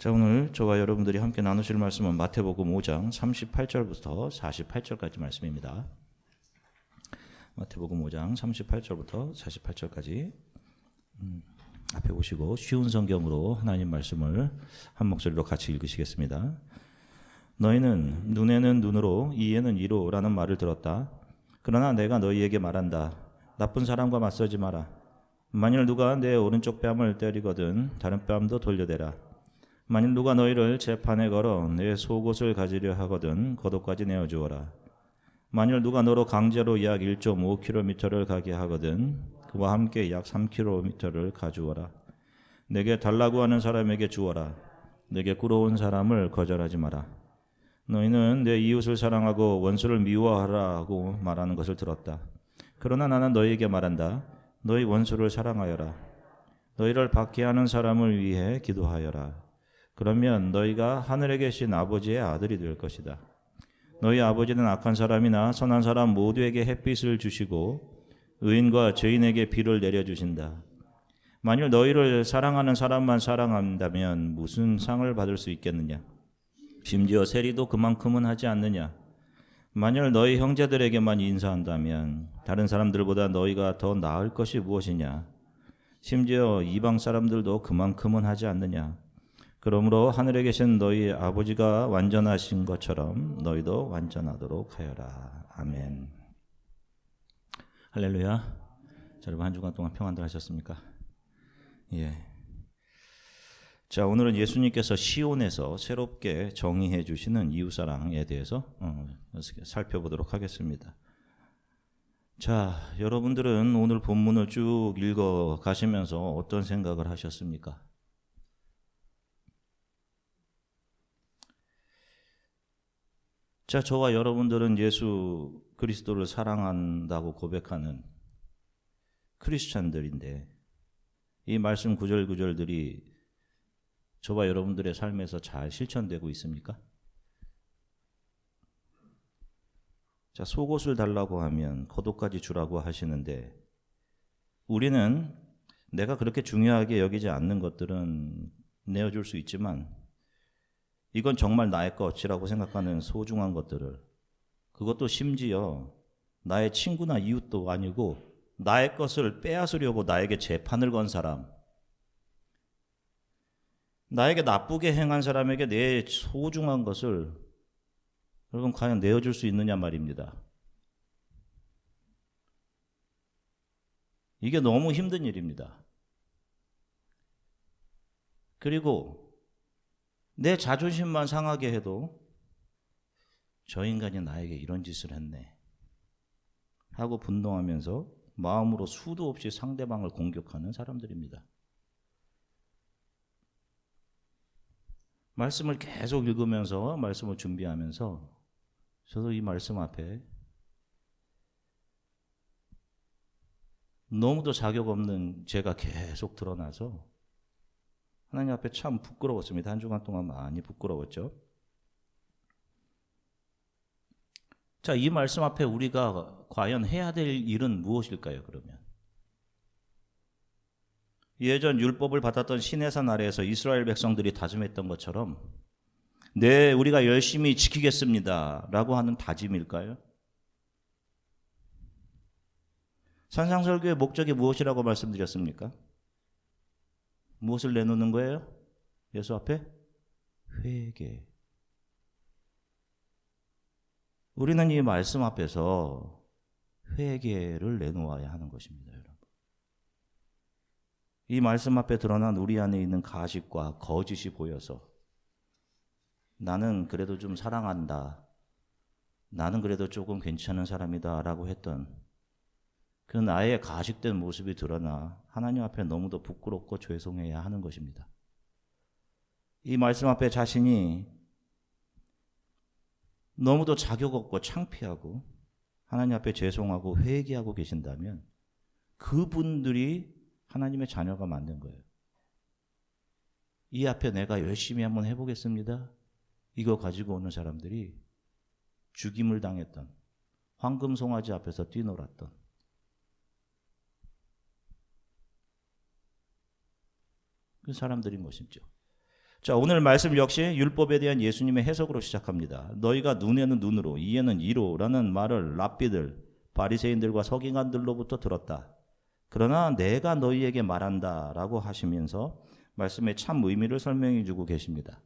자, 오늘 저와 여러분들이 함께 나누실 말씀은 마태복음 5장 38절부터 48절까지 말씀입니다. 마태복음 5장 38절부터 48절까지 앞에 보시고 쉬운 성경으로 하나님 말씀을 한 목소리로 같이 읽으시겠습니다. 너희는 눈에는 눈으로 이에는 이로 라는 말을 들었다. 그러나 내가 너희에게 말한다. 나쁜 사람과 맞서지 마라. 만일 누가 내 오른쪽 뺨을 때리거든 다른 뺨도 돌려대라. 만일 누가 너희를 재판에 걸어 내 속옷을 가지려 하거든 겉옷까지 내어주어라. 만일 누가 너로 강제로 약 1.5km를 가게 하거든 그와 함께 약 3km를 가주어라. 내게 달라고 하는 사람에게 주어라. 내게 꿇어온 사람을 거절하지 마라. 너희는 내 이웃을 사랑하고 원수를 미워하라고 말하는 것을 들었다. 그러나 나는 너희에게 말한다. 너희 원수를 사랑하여라. 너희를 박해하는 사람을 위해 기도하여라. 그러면 너희가 하늘에 계신 아버지의 아들이 될 것이다. 너희 아버지는 악한 사람이나 선한 사람 모두에게 햇빛을 주시고 의인과 죄인에게 비를 내려주신다. 만일 너희를 사랑하는 사람만 사랑한다면 무슨 상을 받을 수 있겠느냐? 심지어 세리도 그만큼은 하지 않느냐? 만일 너희 형제들에게만 인사한다면 다른 사람들보다 너희가 더 나을 것이 무엇이냐? 심지어 이방 사람들도 그만큼은 하지 않느냐? 그러므로 하늘에 계신 너희 아버지가 완전하신 것처럼 너희도 완전하도록 하여라. 아멘. 할렐루야. 자, 여러분 한 주간 동안 평안들 하셨습니까? 예. 자, 오늘은 예수님께서 시온에서 새롭게 정의해 주시는 이웃사랑에 대해서 살펴보도록 하겠습니다. 자, 여러분들은 오늘 본문을 쭉 읽어 가시면서 어떤 생각을 하셨습니까? 자, 저와 여러분들은 예수 그리스도를 사랑한다고 고백하는 크리스찬들인데 이 말씀 구절구절들이 저와 여러분들의 삶에서 잘 실천되고 있습니까? 자, 속옷을 달라고 하면 겉옷까지 주라고 하시는데 우리는 내가 그렇게 중요하게 여기지 않는 것들은 내어줄 수 있지만 이건 정말 나의 것이라고 생각하는 소중한 것들을, 그것도 심지어 나의 친구나 이웃도 아니고 나의 것을 빼앗으려고 나에게 재판을 건 사람, 나에게 나쁘게 행한 사람에게 내 소중한 것을 여러분 과연 내어줄 수 있느냐 말입니다. 이게 너무 힘든 일입니다. 그리고 내 자존심만 상하게 해도 저 인간이 나에게 이런 짓을 했네 하고 분노하면서 마음으로 수도 없이 상대방을 공격하는 사람들입니다. 말씀을 계속 읽으면서 말씀을 준비하면서 저도 이 말씀 앞에 너무도 자격 없는 제가 계속 드러나서 하나님 앞에 참 부끄러웠습니다. 한 주간 동안 많이 부끄러웠죠. 자, 이 말씀 앞에 우리가 과연 해야 될 일은 무엇일까요, 그러면? 예전 율법을 받았던 시내산 아래에서 이스라엘 백성들이 다짐했던 것처럼 네, 우리가 열심히 지키겠습니다 라고 하는 다짐일까요? 산상설교의 목적이 무엇이라고 말씀드렸습니까? 무엇을 내놓는 거예요? 예수 앞에? 회개. 우리는 이 말씀 앞에서 회개를 내놓아야 하는 것입니다, 여러분. 이 말씀 앞에 드러난 우리 안에 있는 가식과 거짓이 보여서 나는 그래도 좀 사랑한다, 나는 그래도 조금 괜찮은 사람이다 라고 했던 그 나의 가식된 모습이 드러나 하나님 앞에 너무도 부끄럽고 죄송해야 하는 것입니다. 이 말씀 앞에 자신이 너무도 자격 없고 창피하고 하나님 앞에 죄송하고 회개하고 계신다면 그분들이 하나님의 자녀가 맞는 거예요. 이 앞에 내가 열심히 한번 해보겠습니다. 이거 가지고 오는 사람들이 죽임을 당했던, 황금송아지 앞에서 뛰놀았던 그 사람들이 무엇이죠? 자, 오늘 말씀 역시 율법에 대한 예수님의 해석으로 시작합니다. 너희가 눈에는 눈으로 이에는 이로라는 말을 랍비들, 바리새인들과 서기관들로부터 들었다. 그러나 내가 너희에게 말한다라고 하시면서 말씀의 참 의미를 설명해 주고 계십니다.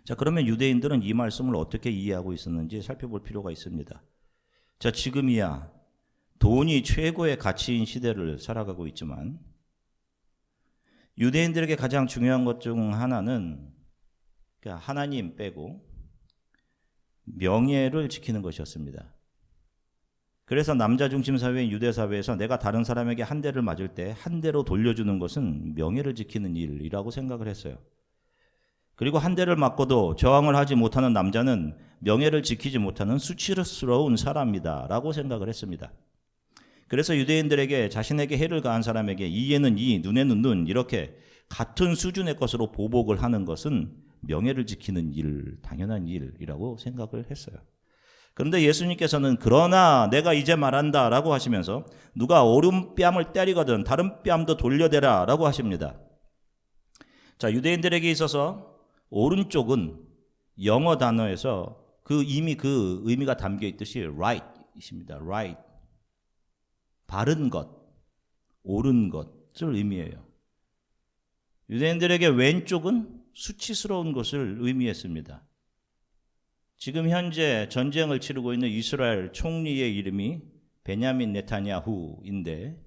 자, 그러면 유대인들은 이 말씀을 어떻게 이해하고 있었는지 살펴볼 필요가 있습니다. 자, 지금이야 돈이 최고의 가치인 시대를 살아가고 있지만 유대인들에게 가장 중요한 것 중 하나는 하나님 빼고 명예를 지키는 것이었습니다. 그래서 남자 중심 사회인 유대 사회에서 내가 다른 사람에게 한 대를 맞을 때 한 대로 돌려주는 것은 명예를 지키는 일이라고 생각을 했어요. 그리고 한 대를 맞고도 저항을 하지 못하는 남자는 명예를 지키지 못하는 수치스러운 사람이다라고 생각을 했습니다. 그래서 유대인들에게 자신에게 해를 가한 사람에게 이에는 이, 눈에는 눈 이렇게 같은 수준의 것으로 보복을 하는 것은 명예를 지키는 일, 당연한 일이라고 생각을 했어요. 그런데 예수님께서는 그러나 내가 이제 말한다 라고 하시면서 누가 오른뺨을 때리거든 다른 뺨도 돌려대라 라고 하십니다. 자, 유대인들에게 있어서 오른쪽은 영어 단어에서 이미 그 의미가 담겨 있듯이 right이십니다. right. 바른 것, 옳은 것을 의미해요. 유대인들에게 왼쪽은 수치스러운 것을 의미했습니다. 지금 현재 전쟁을 치르고 있는 이스라엘 총리의 이름이 베냐민 네타냐후인데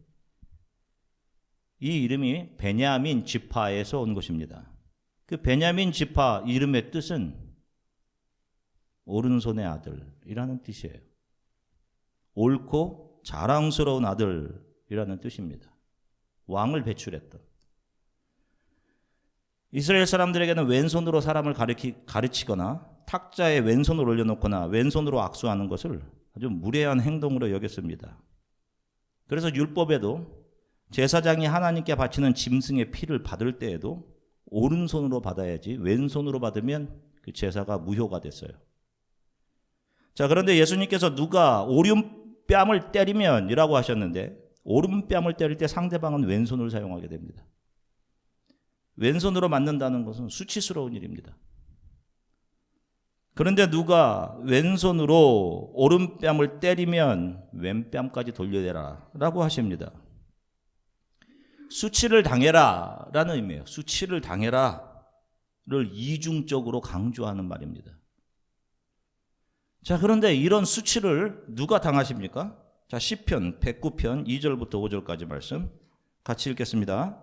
이 이름이 베냐민 지파에서 온 것입니다. 그 베냐민 지파 이름의 뜻은 오른손의 아들이라는 뜻이에요. 옳고 자랑스러운 아들이라는 뜻입니다. 왕을 배출했던. 이스라엘 사람들에게는 왼손으로 사람을 가르치거나 탁자에 왼손을 올려놓거나 왼손으로 악수하는 것을 아주 무례한 행동으로 여겼습니다. 그래서 율법에도 제사장이 하나님께 바치는 짐승의 피를 받을 때에도 오른손으로 받아야지 왼손으로 받으면 그 제사가 무효가 됐어요. 자, 그런데 예수님께서 누가 오른뺨을 때리면 이라고 하셨는데 오른뺨을 때릴 때 상대방은 왼손을 사용하게 됩니다. 왼손으로 맞는다는 것은 수치스러운 일입니다. 그런데 누가 왼손으로 오른뺨을 때리면 왼뺨까지 돌려대라 라고 하십니다. 수치를 당해라 라는 의미예요. 수치를 당해라를 이중적으로 강조하는 말입니다. 자, 그런데 이런 수치를 누가 당하십니까? 자, 시편 109편 2절부터 5절까지 말씀 같이 읽겠습니다.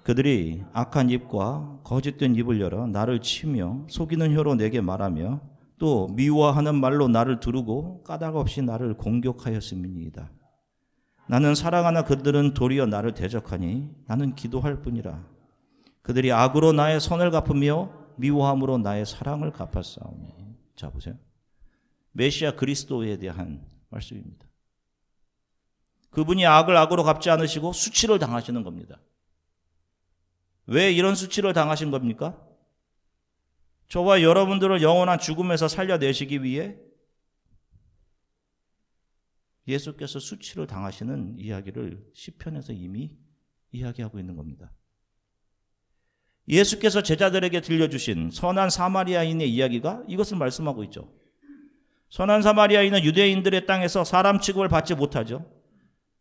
그들이 악한 입과 거짓된 입을 열어 나를 치며 속이는 혀로 내게 말하며 또 미워하는 말로 나를 두르고 까닭 없이 나를 공격하였음이니이다. 나는 사랑하나 그들은 도리어 나를 대적하니 나는 기도할 뿐이라. 그들이 악으로 나의 선을 갚으며 미워함으로 나의 사랑을 갚았사오니. 자, 보세요. 메시아 그리스도에 대한 말씀입니다. 그분이 악을 악으로 갚지 않으시고 수치를 당하시는 겁니다. 왜 이런 수치를 당하신 겁니까? 저와 여러분들을 영원한 죽음에서 살려내시기 위해 예수께서 수치를 당하시는 이야기를 시편에서 이미 이야기하고 있는 겁니다. 예수께서 제자들에게 들려주신 선한 사마리아인의 이야기가 이것을 말씀하고 있죠. 선한 사마리아인은 유대인들의 땅에서 사람 취급을 받지 못하죠.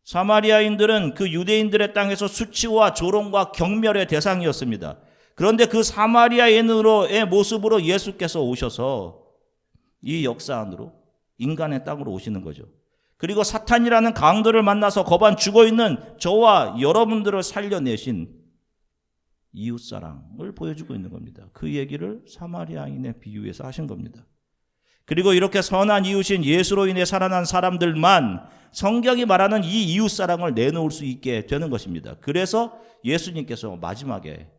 사마리아인들은 그 유대인들의 땅에서 수치와 조롱과 경멸의 대상이었습니다. 그런데 그 사마리아인으로의 모습으로 예수께서 오셔서 이 역사 안으로 인간의 땅으로 오시는 거죠. 그리고 사탄이라는 강도를 만나서 거반 죽어있는 저와 여러분들을 살려내신 이웃사랑을 보여주고 있는 겁니다. 그 얘기를 사마리아인의 비유에서 하신 겁니다. 그리고 이렇게 선한 이웃인 예수로 인해 살아난 사람들만 성경이 말하는 이 이웃사랑을 내놓을 수 있게 되는 것입니다. 그래서 예수님께서 마지막에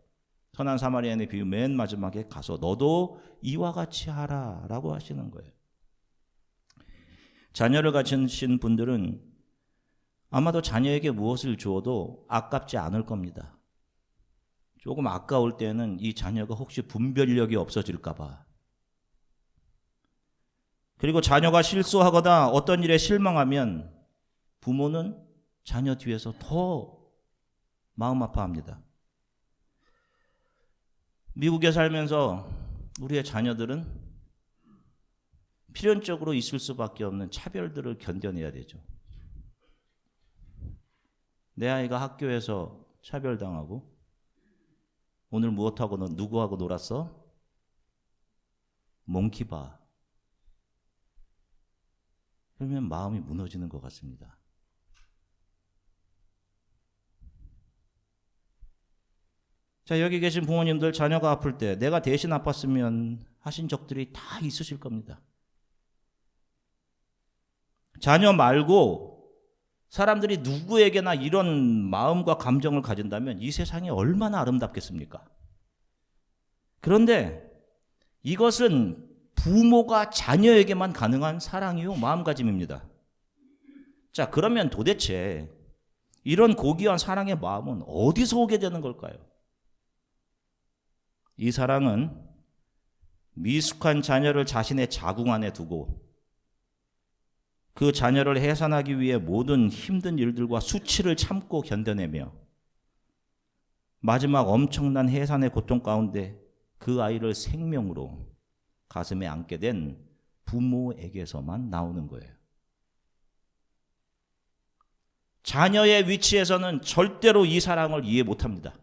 선한 사마리아인의 비유 맨 마지막에 가서 너도 이와 같이 하라 라고 하시는 거예요. 자녀를 가지신 분들은 아마도 자녀에게 무엇을 주어도 아깝지 않을 겁니다. 조금 아까울 때는 이 자녀가 혹시 분별력이 없어질까 봐. 그리고 자녀가 실수하거나 어떤 일에 실망하면 부모는 자녀 뒤에서 더 마음 아파합니다. 미국에 살면서 우리의 자녀들은 필연적으로 있을 수밖에 없는 차별들을 견뎌내야 되죠. 내 아이가 학교에서 차별당하고 오늘 무엇하고 누구하고 놀았어? 몽키바. 그러면 마음이 무너지는 것 같습니다. 자, 여기 계신 부모님들 자녀가 아플 때 내가 대신 아팠으면 하신 적들이 다 있으실 겁니다. 자녀 말고 사람들이 누구에게나 이런 마음과 감정을 가진다면 이 세상이 얼마나 아름답겠습니까? 그런데 이것은 부모가 자녀에게만 가능한 사랑이요 마음가짐입니다. 자, 그러면 도대체 이런 고귀한 사랑의 마음은 어디서 오게 되는 걸까요? 이 사랑은 미숙한 자녀를 자신의 자궁 안에 두고 그 자녀를 해산하기 위해 모든 힘든 일들과 수치를 참고 견뎌내며 마지막 엄청난 해산의 고통 가운데 그 아이를 생명으로 가슴에 안게 된 부모에게서만 나오는 거예요. 자녀의 위치에서는 절대로 이 사랑을 이해 못합니다.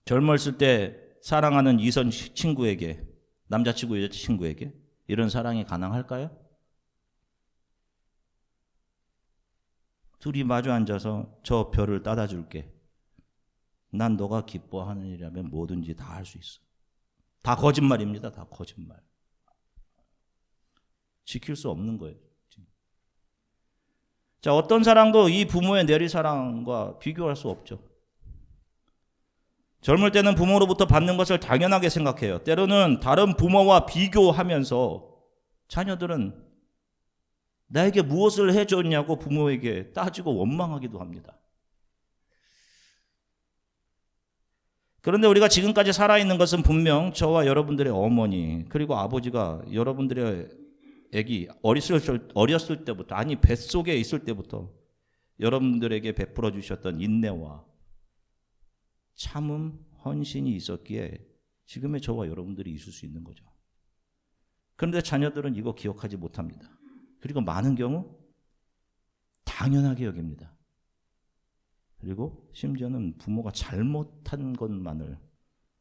젊었을 때 사랑하는 이성 친구에게, 남자친구 여자친구에게 이런 사랑이 가능할까요? 둘이 마주 앉아서 저 별을 따다 줄게. 난 너가 기뻐하는 일이라면 뭐든지 다 할 수 있어. 다 거짓말입니다. 다 거짓말. 지킬 수 없는 거예요. 자, 어떤 사랑도 이 부모의 내리사랑과 비교할 수 없죠. 젊을 때는 부모로부터 받는 것을 당연하게 생각해요. 때로는 다른 부모와 비교하면서 자녀들은 나에게 무엇을 해줬냐고 부모에게 따지고 원망하기도 합니다. 그런데 우리가 지금까지 살아있는 것은 분명 저와 여러분들의 어머니 그리고 아버지가 여러분들의 애기 어렸을 때부터, 아니 뱃속에 있을 때부터 여러분들에게 베풀어 주셨던 인내와 참음, 헌신이 있었기에 지금의 저와 여러분들이 있을 수 있는 거죠. 그런데 자녀들은 이거 기억하지 못합니다. 그리고 많은 경우 당연하게 여깁니다. 그리고 심지어는 부모가 잘못한 것만을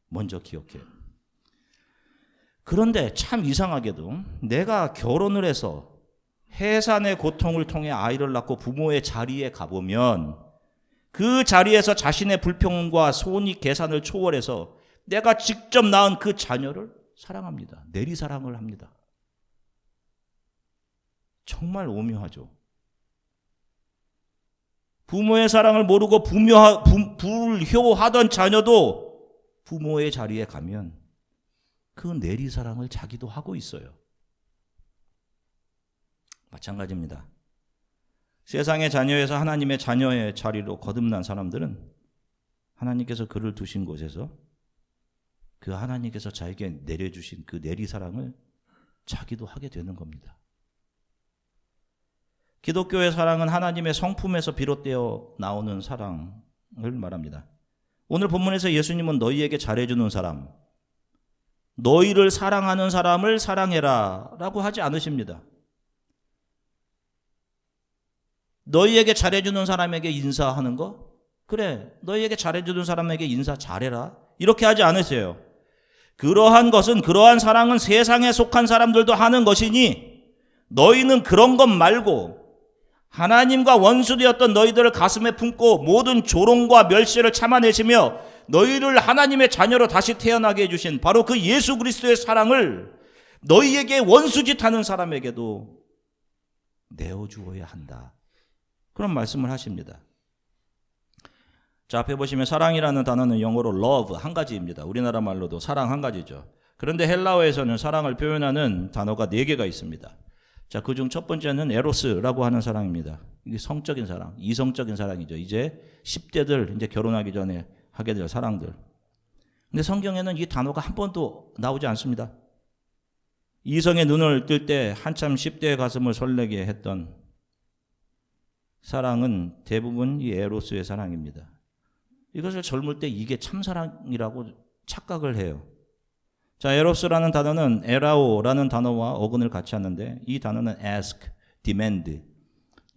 먼저 기억해요. 그런데 참 이상하게도 내가 결혼을 해서 해산의 고통을 통해 아이를 낳고 부모의 자리에 가보면 그 자리에서 자신의 불평과 손익 계산을 초월해서 내가 직접 낳은 그 자녀를 사랑합니다. 내리사랑을 합니다. 정말 오묘하죠. 부모의 사랑을 모르고 불효하던 자녀도 부모의 자리에 가면 그 내리사랑을 자기도 하고 있어요. 마찬가지입니다. 세상의 자녀에서 하나님의 자녀의 자리로 거듭난 사람들은 하나님께서 그를 두신 곳에서 그 하나님께서 자기에게 내려주신 그 내리사랑을 자기도 하게 되는 겁니다. 기독교의 사랑은 하나님의 성품에서 비롯되어 나오는 사랑을 말합니다. 오늘 본문에서 예수님은 너희에게 잘해주는 사람, 너희를 사랑하는 사람을 사랑해라 라고 하지 않으십니다. 너희에게 잘해주는 사람에게 인사하는 거? 그래, 너희에게 잘해주는 사람에게 인사 잘해라. 이렇게 하지 않으세요. 그러한 것은, 그러한 사랑은 세상에 속한 사람들도 하는 것이니 너희는 그런 것 말고 하나님과 원수되었던 너희들을 가슴에 품고 모든 조롱과 멸시를 참아내시며 너희를 하나님의 자녀로 다시 태어나게 해주신 바로 그 예수 그리스도의 사랑을 너희에게 원수짓하는 사람에게도 내어주어야 한다. 그런 말씀을 하십니다. 자, 앞에 보시면 사랑이라는 단어는 영어로 love 한 가지입니다. 우리나라 말로도 사랑 한 가지죠. 그런데 헬라어에서는 사랑을 표현하는 단어가 4개가 있습니다. 자, 그중 첫 번째는 에로스라고 하는 사랑입니다. 이게 성적인 사랑, 이성적인 사랑이죠. 이제 10대들 이제 결혼하기 전에 하게 될 사랑들. 근데 성경에는 이 단어가 한 번도 나오지 않습니다. 이성의 눈을 뜰 때 한참 10대의 가슴을 설레게 했던 사랑은 대부분 이 에로스의 사랑입니다. 이것을 젊을 때 이게 참사랑이라고 착각을 해요. 자, 에로스라는 단어는 에라오라는 단어와 어근을 같이 하는데 이 단어는 ask, demand,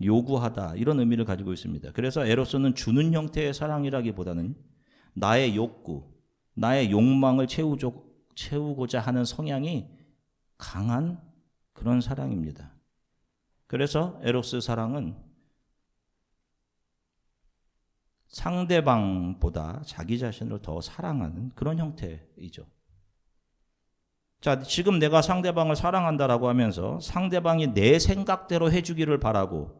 요구하다 이런 의미를 가지고 있습니다. 그래서 에로스는 주는 형태의 사랑이라기보다는 나의 욕구, 나의 욕망을 채우고자 하는 성향이 강한 그런 사랑입니다. 그래서 에로스 사랑은 상대방보다 자기 자신을 더 사랑하는 그런 형태이죠. 자, 지금 내가 상대방을 사랑한다라고 하면서 상대방이 내 생각대로 해주기를 바라고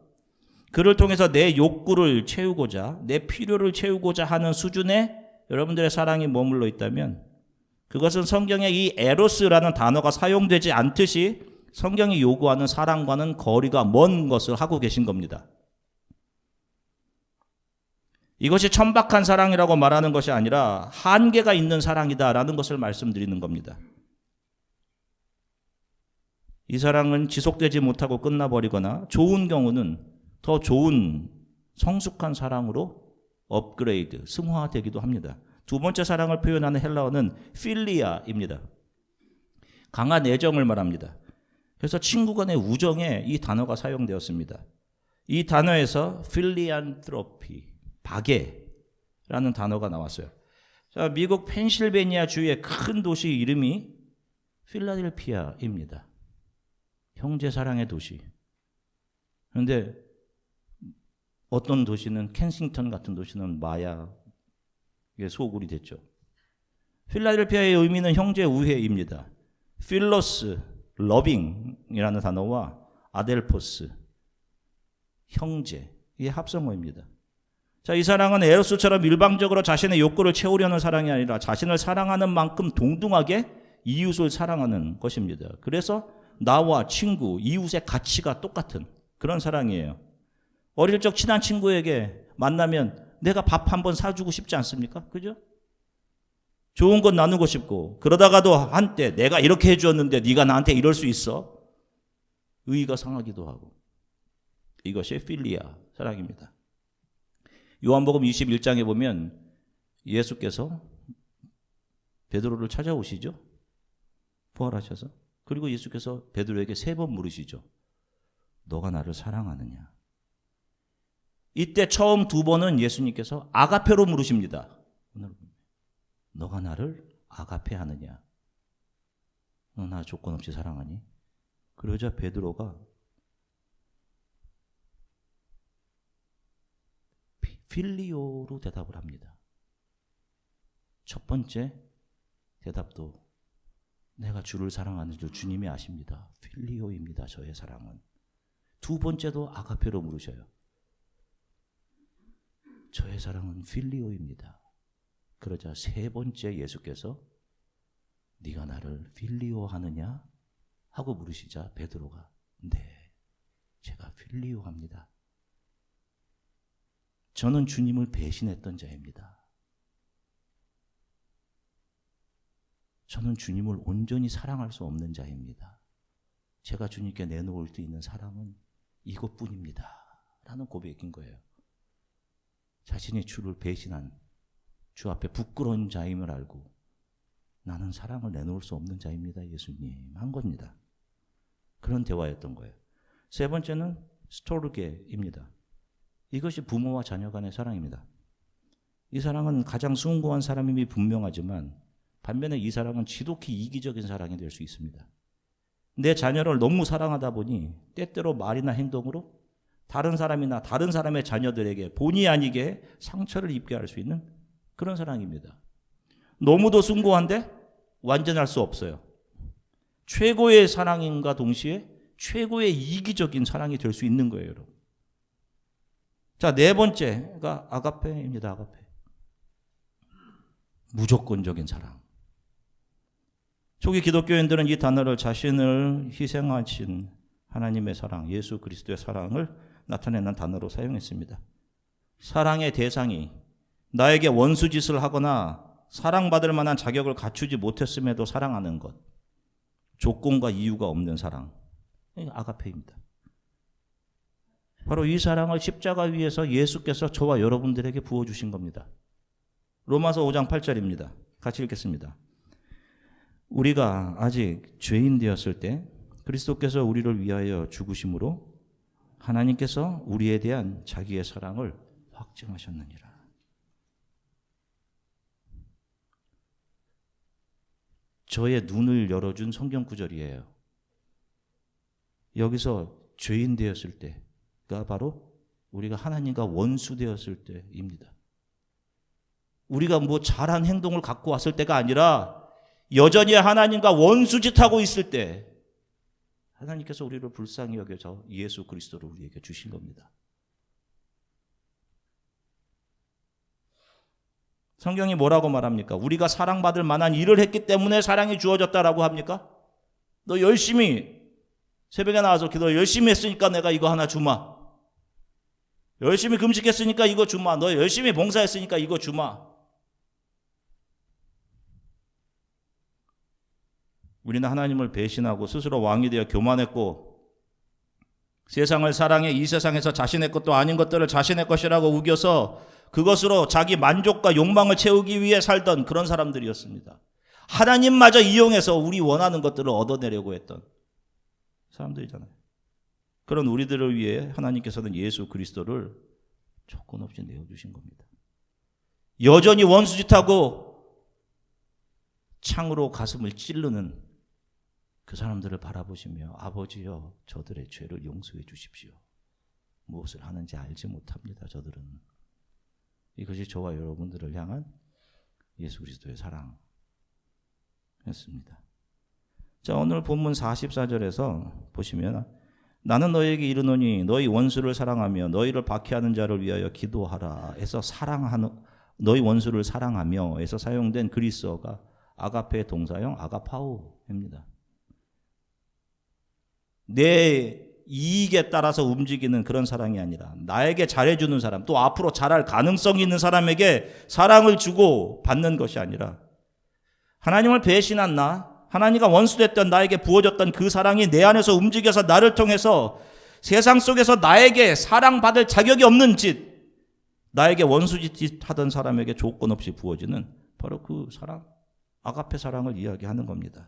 그를 통해서 내 욕구를 채우고자 내 필요를 채우고자 하는 수준에 여러분들의 사랑이 머물러 있다면 그것은 성경에 이 에로스라는 단어가 사용되지 않듯이 성경이 요구하는 사랑과는 거리가 먼 것을 하고 계신 겁니다. 이것이 천박한 사랑이라고 말하는 것이 아니라 한계가 있는 사랑이다라는 것을 말씀드리는 겁니다. 이 사랑은 지속되지 못하고 끝나버리거나 좋은 경우는 더 좋은 성숙한 사랑으로 업그레이드, 승화되기도 합니다. 두 번째 사랑을 표현하는 헬라어는 필리아입니다. 강한 애정을 말합니다. 그래서 친구 간의 우정에 이 단어가 사용되었습니다. 이 단어에서 필리안트로피, 박애라는 단어가 나왔어요. 자, 미국 펜실베니아 주의 큰 도시 이름이 필라델피아입니다. 형제 사랑의 도시. 그런데 어떤 도시는 켄싱턴 같은 도시는 마약의 소굴이 됐죠. 필라델피아의 의미는 형제 우애입니다. 필로스, 러빙이라는 단어와 아델포스, 형제, 이게 합성어입니다. 자, 이 사랑은 에로스처럼 일방적으로 자신의 욕구를 채우려는 사랑이 아니라 자신을 사랑하는 만큼 동등하게 이웃을 사랑하는 것입니다. 그래서 나와 친구, 이웃의 가치가 똑같은 그런 사랑이에요. 어릴 적 친한 친구에게 만나면 내가 밥 한번 사주고 싶지 않습니까? 그죠? 좋은 것 나누고 싶고 그러다가도 한때 내가 이렇게 해주었는데 네가 나한테 이럴 수 있어? 의의가 상하기도 하고 이것이 필리아 사랑입니다. 요한복음 21장에 보면 예수께서 베드로를 찾아오시죠. 부활하셔서. 그리고 예수께서 베드로에게 3번 물으시죠. 너가 나를 사랑하느냐? 이때 처음 2번은 예수님께서 아가페로 물으십니다. 너가 나를 아가페하느냐? 너 나 조건 없이 사랑하니? 그러자 베드로가 필리오로 대답을 합니다. 첫 번째 대답도 내가 주를 사랑하는 줄 주님이 아십니다. 필리오입니다. 저의 사랑은. 두 번째도 아가페로 물으셔요. 저의 사랑은 필리오입니다. 그러자 3번째 예수께서 네가 나를 필리오 하느냐? 하고 물으시자 베드로가 네, 제가 필리오 합니다. 저는 주님을 배신했던 자입니다. 저는 주님을 온전히 사랑할 수 없는 자입니다. 제가 주님께 내놓을 수 있는 사랑은 이것뿐입니다. 라는 고백인 거예요. 자신이 주를 배신한 주 앞에 부끄러운 자임을 알고 나는 사랑을 내놓을 수 없는 자입니다. 예수님 한 겁니다. 그런 대화였던 거예요. 3번째는 스토르게입니다. 이것이 부모와 자녀 간의 사랑입니다. 이 사랑은 가장 숭고한 사람임이 분명하지만 반면에 이 사랑은 지독히 이기적인 사랑이 될 수 있습니다. 내 자녀를 너무 사랑하다 보니 때때로 말이나 행동으로 다른 사람이나 다른 사람의 자녀들에게 본의 아니게 상처를 입게 할 수 있는 그런 사랑입니다. 너무도 숭고한데 완전할 수 없어요. 최고의 사랑인가 동시에 최고의 이기적인 사랑이 될 수 있는 거예요, 여러분. 자, 4번째가 아가페입니다. 아가페. 무조건적인 사랑. 초기 기독교인들은 이 단어를 자신을 희생하신 하나님의 사랑, 예수 그리스도의 사랑을 나타내는 단어로 사용했습니다. 사랑의 대상이 나에게 원수짓을 하거나 사랑받을 만한 자격을 갖추지 못했음에도 사랑하는 것. 조건과 이유가 없는 사랑. 아가페입니다. 바로 이 사랑을 십자가 위에서 예수께서 저와 여러분들에게 부어주신 겁니다. 로마서 5장 8절입니다. 같이 읽겠습니다. 우리가 아직 죄인 되었을 때 그리스도께서 우리를 위하여 죽으심으로 하나님께서 우리에 대한 자기의 사랑을 확증하셨느니라. 저의 눈을 열어준 성경 구절이에요. 여기서 죄인 되었을 때가 바로 우리가 하나님과 원수 되었을 때입니다. 우리가 뭐 잘한 행동을 갖고 왔을 때가 아니라 여전히 하나님과 원수짓하고 있을 때 하나님께서 우리를 불쌍히 여겨서 예수 그리스도를 우리에게 주신 겁니다. 성경이 뭐라고 말합니까? 우리가 사랑받을 만한 일을 했기 때문에 사랑이 주어졌다라고 합니까? 너 열심히 새벽에 나와서 기도 열심히 했으니까 내가 이거 하나 주마. 열심히 금식했으니까 이거 주마. 너 열심히 봉사했으니까 이거 주마. 우리는 하나님을 배신하고 스스로 왕이 되어 교만했고 세상을 사랑해 이 세상에서 자신의 것도 아닌 것들을 자신의 것이라고 우겨서 그것으로 자기 만족과 욕망을 채우기 위해 살던 그런 사람들이었습니다. 하나님마저 이용해서 우리 원하는 것들을 얻어내려고 했던 사람들이잖아요. 그런 우리들을 위해 하나님께서는 예수 그리스도를 조건 없이 내어주신 겁니다. 여전히 원수짓하고 창으로 가슴을 찌르는 그 사람들을 바라보시며 아버지여 저들의 죄를 용서해 주십시오. 무엇을 하는지 알지 못합니다. 저들은. 이것이 저와 여러분들을 향한 예수 그리스도의 사랑이었습니다. 자, 오늘 본문 44절에서 보시면 나는 너희에게 이르노니 너희 원수를 사랑하며 너희를 박해하는 자를 위하여 기도하라 에서 사랑하는 너희 원수를 사랑하며 에서 사용된 그리스어가 아가페 동사형 아가파오입니다. 내 이익에 따라서 움직이는 그런 사랑이 아니라 나에게 잘해주는 사람, 또 앞으로 잘할 가능성이 있는 사람에게 사랑을 주고 받는 것이 아니라 하나님을 배신한 나, 하나님과 원수됐던 나에게 부어졌던 그 사랑이 내 안에서 움직여서 나를 통해서 세상 속에서 나에게 사랑받을 자격이 없는 짓, 나에게 원수짓 하던 사람에게 조건 없이 부어지는 바로 그 사랑, 아가페 사랑을 이야기하는 겁니다.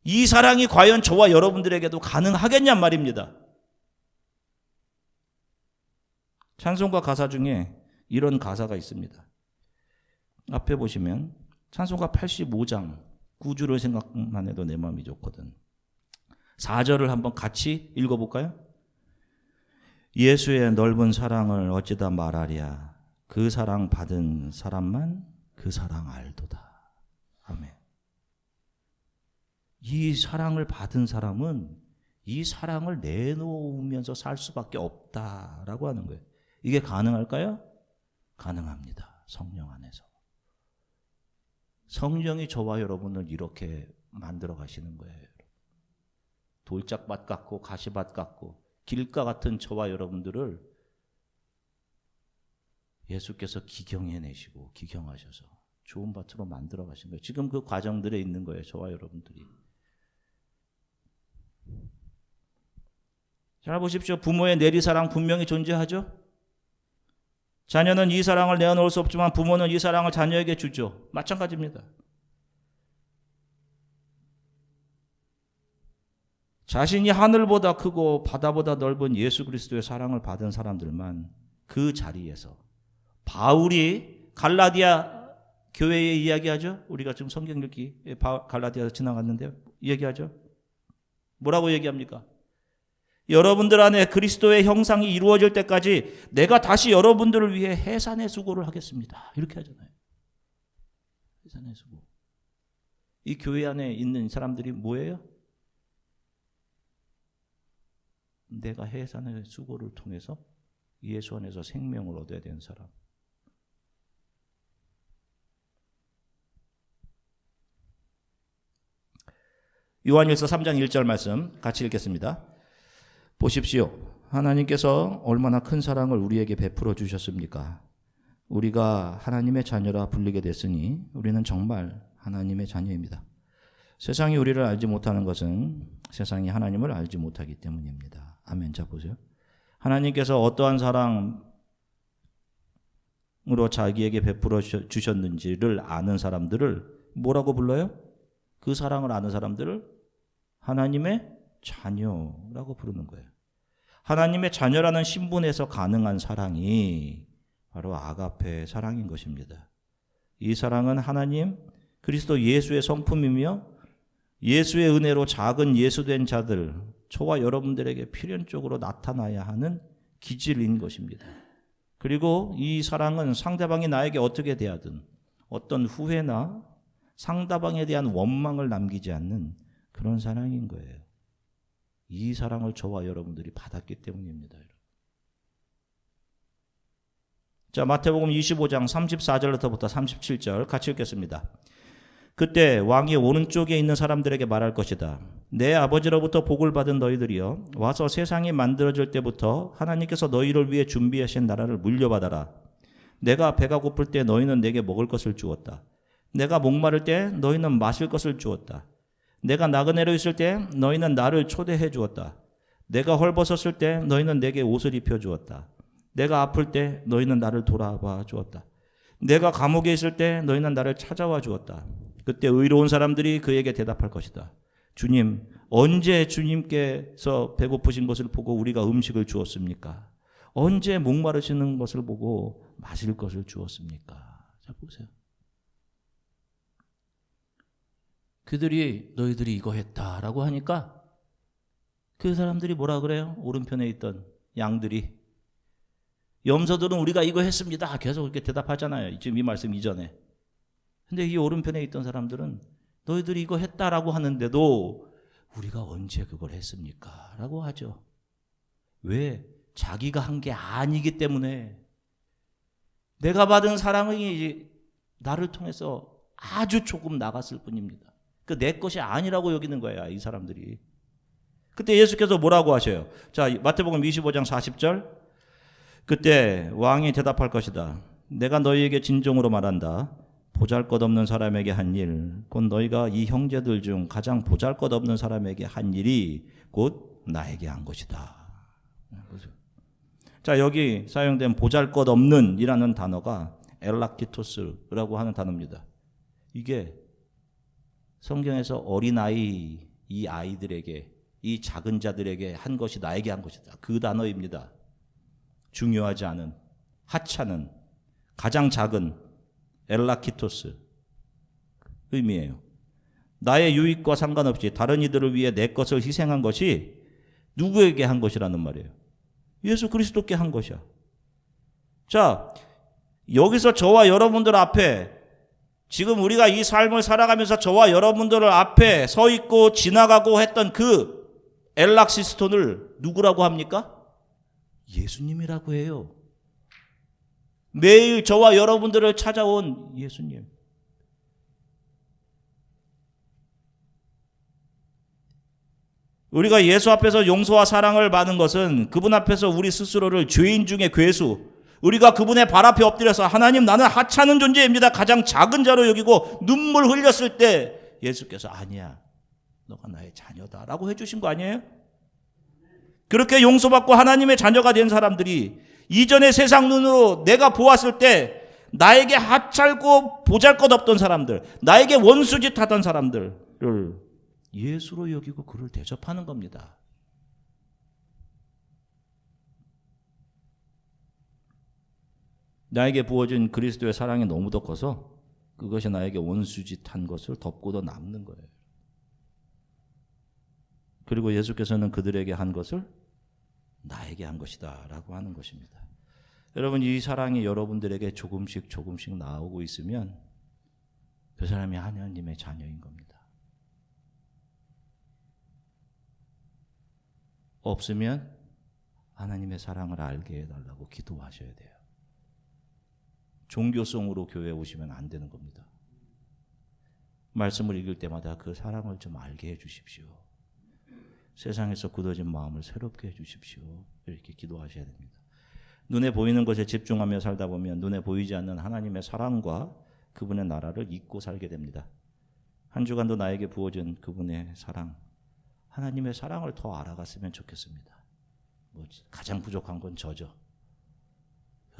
이 사랑이 과연 저와 여러분들에게도 가능하겠냔 말입니다. 찬송가 가사 중에 이런 가사가 있습니다. 앞에 보시면 찬송가 85장 9주를 생각만 해도 내 마음이 좋거든. 4절을 한번 같이 읽어볼까요? 예수의 넓은 사랑을 어찌다 말하랴. 그 사랑 받은 사람만 그 사랑 알도다. 아멘. 이 사랑을 받은 사람은 이 사랑을 내놓으면서 살 수밖에 없다라고 하는 거예요. 이게 가능할까요? 가능합니다. 성령 안에서. 성령이 저와 여러분을 이렇게 만들어 가시는 거예요. 돌짝밭 같고 가시밭 같고 길가 같은 저와 여러분들을 예수께서 기경해내시고 기경하셔서 좋은 밭으로 만들어 가신 거예요. 지금 그 과정들에 있는 거예요. 저와 여러분들이. 잘 보십시오. 부모의 내리사랑 분명히 존재하죠. 자녀는 이 사랑을 내어놓을 수 없지만 부모는 이 사랑을 자녀에게 주죠. 마찬가지입니다. 자신이 하늘보다 크고 바다보다 넓은 예수 그리스도의 사랑을 받은 사람들만 그 자리에서 바울이 갈라디아 교회에 이야기하죠. 우리가 지금 성경 읽기 갈라디아에서 지나갔는데 이야기하죠. 뭐라고 얘기합니까? 여러분들 안에 그리스도의 형상이 이루어질 때까지 내가 다시 여러분들을 위해 해산의 수고를 하겠습니다. 이렇게 하잖아요. 해산의 수고. 이 교회 안에 있는 사람들이 뭐예요? 내가 해산의 수고를 통해서 예수 안에서 생명을 얻어야 되는 사람. 요한일서 3장 1절 말씀 같이 읽겠습니다. 보십시오. 하나님께서 얼마나 큰 사랑을 우리에게 베풀어 주셨습니까? 우리가 하나님의 자녀라 불리게 됐으니 우리는 정말 하나님의 자녀입니다. 세상이 우리를 알지 못하는 것은 세상이 하나님을 알지 못하기 때문입니다. 아멘. 자 보세요. 하나님께서 어떠한 사랑 자기에게 베풀어 주셨는지를 아는 사람들을 뭐라고 불러요? 그 사랑을 아는 사람들을 하나님의 자녀라고 부르는 거예요. 하나님의 자녀라는 신분에서 가능한 사랑이 바로 아가페 사랑인 것입니다. 이 사랑은 하나님 그리스도 예수의 성품이며 예수의 은혜로 작은 예수된 자들, 저와 여러분들에게 필연적으로 나타나야 하는 기질인 것입니다. 그리고 이 사랑은 상대방이 나에게 어떻게 대하든 어떤 후회나 상대방에 대한 원망을 남기지 않는 그런 사랑인 거예요. 이 사랑을 저와 여러분들이 받았기 때문입니다. 자, 마태복음 25장 34절부터 37절 같이 읽겠습니다. 그때 왕이 오른쪽에 있는 사람들에게 말할 것이다. 내 아버지로부터 복을 받은 너희들이여, 와서 세상이 만들어질 때부터 하나님께서 너희를 위해 준비하신 나라를 물려받아라. 내가 배가 고플 때 너희는 내게 먹을 것을 주었다. 내가 목마를 때 너희는 마실 것을 주었다. 내가 나그네로 있을 때 너희는 나를 초대해 주었다. 내가 헐벗었을 때 너희는 내게 옷을 입혀 주었다. 내가 아플 때 너희는 나를 돌아봐 주었다. 내가 감옥에 있을 때 너희는 나를 찾아와 주었다. 그때 의로운 사람들이 그에게 대답할 것이다. 주님, 언제 주님께서 배고프신 것을 보고 우리가 음식을 주었습니까? 언제 목마르시는 것을 보고 마실 것을 주었습니까? 자, 보세요. 그들이 너희들이 이거 했다라고 하니까 그 사람들이 뭐라 그래요? 오른편에 있던 양들이, 염소들은 우리가 이거 했습니다. 계속 이렇게 대답하잖아요. 지금 이 말씀 이전에. 근데 이 오른편에 있던 사람들은 너희들이 이거 했다라고 하는데도 우리가 언제 그걸 했습니까? 라고 하죠. 왜? 자기가 한 게 아니기 때문에. 내가 받은 사랑이 나를 통해서 아주 조금 나갔을 뿐입니다. 그 내 것이 아니라고 여기는 거야, 이 사람들이. 그때 예수께서 뭐라고 하셔요? 자, 마태복음 25장 40절. 그때 왕이 대답할 것이다. 내가 너희에게 진정으로 말한다. 보잘것없는 사람에게 한 일, 곧 너희가 이 형제들 중 가장 보잘것없는 사람에게 한 일이 곧 나에게 한 것이다. 자, 여기 사용된 보잘것없는 이라는 단어가 엘라키토스라고 하는 단어입니다. 이게 성경에서 어린아이, 이 아이들에게, 이 작은 자들에게 한 것이 나에게 한 것이다. 그 단어입니다. 중요하지 않은, 하찮은, 가장 작은 엘라키토스 의미예요. 나의 유익과 상관없이 다른 이들을 위해 내 것을 희생한 것이 누구에게 한 것이라는 말이에요? 예수 그리스도께 한 것이야. 자, 여기서 저와 여러분들 앞에, 지금 우리가 이 삶을 살아가면서 저와 여러분들 앞에 서 있고 지나가고 했던 그 엘락시스톤을 누구라고 합니까? 예수님이라고 해요. 매일 저와 여러분들을 찾아온 예수님. 우리가 예수 앞에서 용서와 사랑을 받는 것은 그분 앞에서 우리 스스로를 죄인 중에 괴수, 우리가 그분의 발 앞에 엎드려서 하나님, 나는 하찮은 존재입니다, 가장 작은 자로 여기고 눈물 흘렸을 때 예수께서 아니야, 너가 나의 자녀다 라고 해주신 거 아니에요? 그렇게 용서받고 하나님의 자녀가 된 사람들이 이전의 세상 눈으로 내가 보았을 때 나에게 하찮고 보잘것없던 사람들, 나에게 원수짓 하던 사람들을 예수로 여기고 그를 대접하는 겁니다. 나에게 부어진 그리스도의 사랑이 너무도 커서 그것이 나에게 원수짓한 것을 덮고도 남는 거예요. 그리고 예수께서는 그들에게 한 것을 나에게 한 것이다 라고 하는 것입니다. 여러분, 이 사랑이 여러분들에게 조금씩 나오고 있으면 그 사람이 하나님의 자녀인 겁니다. 없으면 하나님의 사랑을 알게 해달라고 기도하셔야 돼요. 종교성으로 교회에 오시면 안 되는 겁니다. 말씀을 읽을 때마다 그 사랑을 좀 알게 해 주십시오. 세상에서 굳어진 마음을 새롭게 해 주십시오. 이렇게 기도하셔야 됩니다. 눈에 보이는 것에 집중하며 살다 보면 눈에 보이지 않는 하나님의 사랑과 그분의 나라를 잊고 살게 됩니다. 한 주간도 나에게 부어진 그분의 사랑, 하나님의 사랑을 더 알아갔으면 좋겠습니다. 가장 부족한 건 저죠.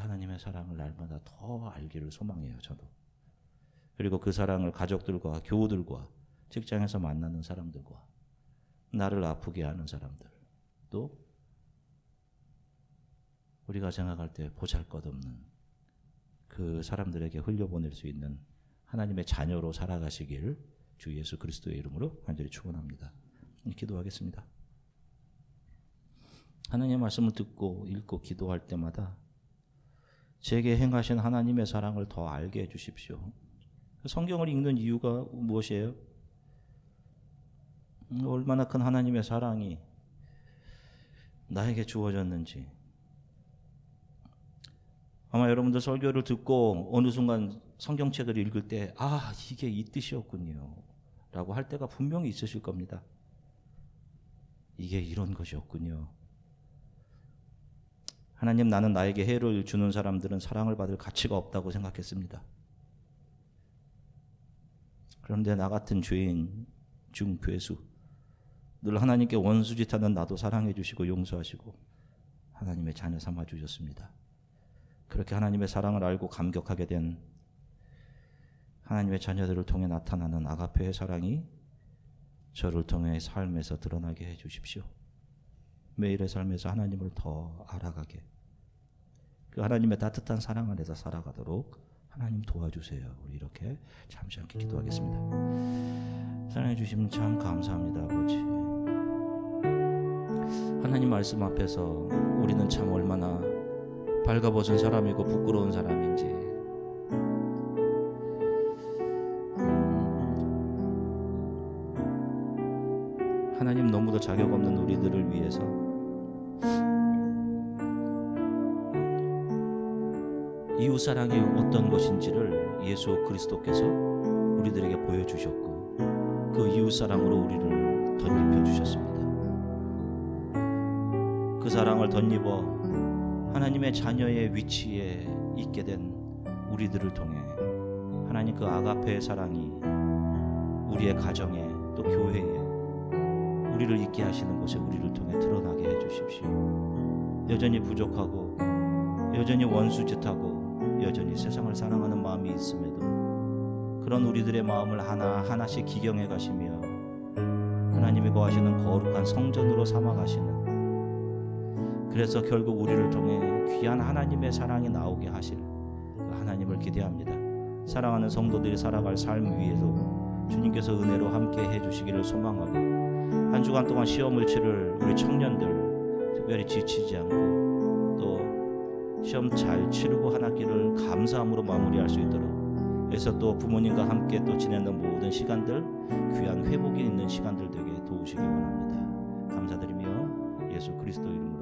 하나님의 사랑을 날마다 더 알기를 소망해요. 저도. 그리고 그 사랑을 가족들과 교우들과 직장에서 만나는 사람들과 나를 아프게 하는 사람들, 또 우리가 생각할 때 보잘것없는 그 사람들에게 흘려보낼 수 있는 하나님의 자녀로 살아가시길 주 예수 그리스도의 이름으로 간절히 축원합니다. 기도하겠습니다. 하나님의 말씀을 듣고 읽고 기도할 때마다 제게 행하신 하나님의 사랑을 더 알게 해주십시오. 성경을 읽는 이유가 무엇이에요? 얼마나 큰 하나님의 사랑이 나에게 주어졌는지. 아마 여러분들 설교를 듣고 어느 순간 성경책을 읽을 때 이게 이 뜻이었군요 라고 할 때가 분명히 있으실 겁니다. 이게 이런 것이었군요. 하나님, 나는 나에게 해를 주는 사람들은 사랑을 받을 가치가 없다고 생각했습니다. 그런데 나 같은 죄인 중 괴수, 늘 하나님께 원수짓하는 나도 사랑해 주시고 용서하시고 하나님의 자녀 삼아 주셨습니다. 그렇게 하나님의 사랑을 알고 감격하게 된 하나님의 자녀들을 통해 나타나는 아가페의 사랑이 저를 통해 삶에서 드러나게 해 주십시오. 매일의 삶에서 하나님을 더 알아가게, 그 하나님의 따뜻한 사랑 안에서 살아가도록 하나님 도와주세요. 우리 이렇게 잠시 함께 기도하겠습니다. 사랑해 주시면 참 감사합니다. 아버지, 하나님 말씀 앞에서 우리는 참 얼마나 발가벗은 사람이고 부끄러운 사람인지, 하나님 너무도 자격 없는 우리들을 위해서 이웃사랑이 어떤 것인지를 예수 그리스도께서 우리들에게 보여주셨고 그 이웃사랑으로 우리를 덧입혀 주셨습니다. 그 사랑을 덧입어 하나님의 자녀의 위치에 있게 된 우리들을 통해 하나님 그 아가페의 사랑이 우리의 가정에 또 교회에 우리를 있게 하시는 곳에 우리를 통해 드러나게 해주십시오. 여전히 부족하고 여전히 원수짓하고 여전히 세상을 사랑하는 마음이 있음에도 그런 우리들의 마음을 하나하나씩 기경해 가시며 하나님이 거하시는 거룩한 성전으로 삼아 가시는, 그래서 결국 우리를 통해 귀한 하나님의 사랑이 나오게 하실 그 하나님을 기대합니다. 사랑하는 성도들이 살아갈 삶 위에도 주님께서 은혜로 함께 해주시기를 소망하고, 한 주간 동안 시험을 치를 우리 청년들 특별히 지치지 않고 또 시험 잘 치르고 한 학기를 감사함으로 마무리할 수 있도록, 그래서 또 부모님과 함께 또 지내는 모든 시간들 귀한 회복이 있는 시간들 되게 도우시기 원합니다. 감사드리며 예수 그리스도 이름으로